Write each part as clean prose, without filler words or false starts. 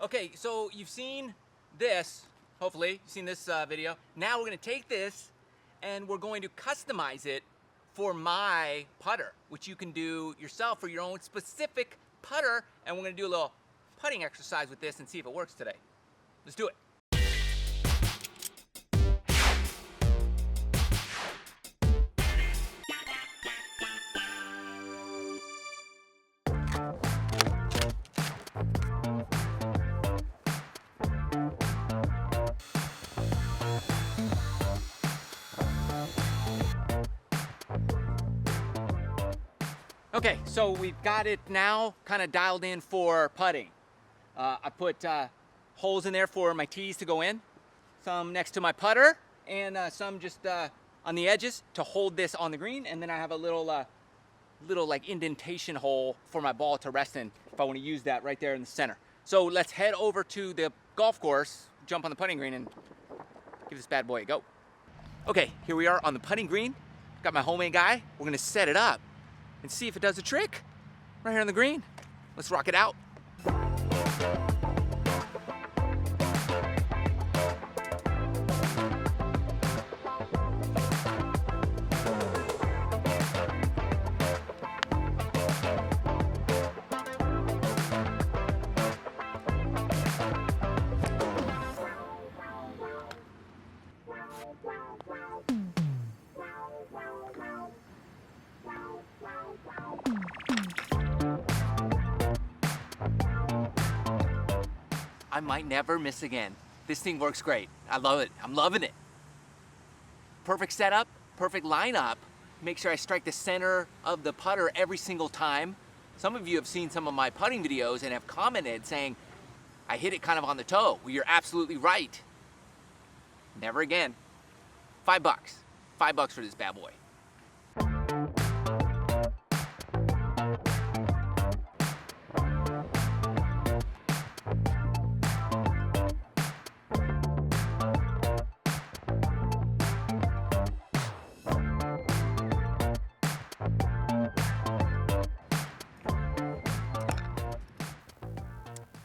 Okay, so you've seen this, hopefully, you've seen this video. Now we're gonna take this and we're going to customize it for my putter, which you can do yourself for your own specific putter. And we're gonna do a little putting exercise with this and see if it works today. Let's do it. Okay, so we've got it now kind of dialed in for putting. I put holes in there for my tees to go in, some next to my putter, and some just on the edges to hold this on the green. And then I have a little like indentation hole for my ball to rest in if I want to use that right there in the center. So let's head over to the golf course, jump on the putting green, and give this bad boy a go. Okay, here we are on the putting green. Got my homemade guy. We're gonna set it up and see if it does a trick right here on the green. Let's rock it out. I might never miss again. This thing works great. I love it. I'm loving it. Perfect setup, perfect lineup. Make sure I strike the center of the putter every single time. Some of you have seen some of my putting videos and have commented saying, I hit it kind of on the toe. Well, you're absolutely right. Never again. $5. $5 for this bad boy.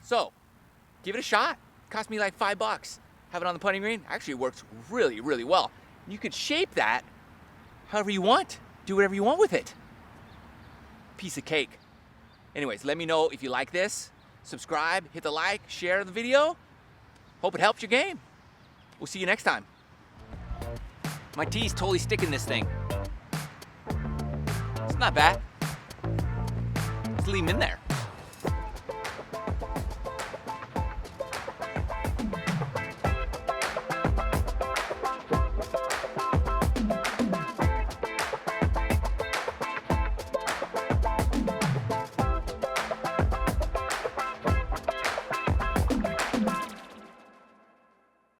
So, give it a shot. Cost me like $5. Have it on the putting green. Actually, it works really, really well. You could shape that however you want. Do whatever you want with it. Piece of cake. Anyways, let me know if you like this. Subscribe, hit the like, share the video. Hope it helps your game. We'll see you next time. My tee's totally sticking this thing. It's not bad. Let's leave him in there.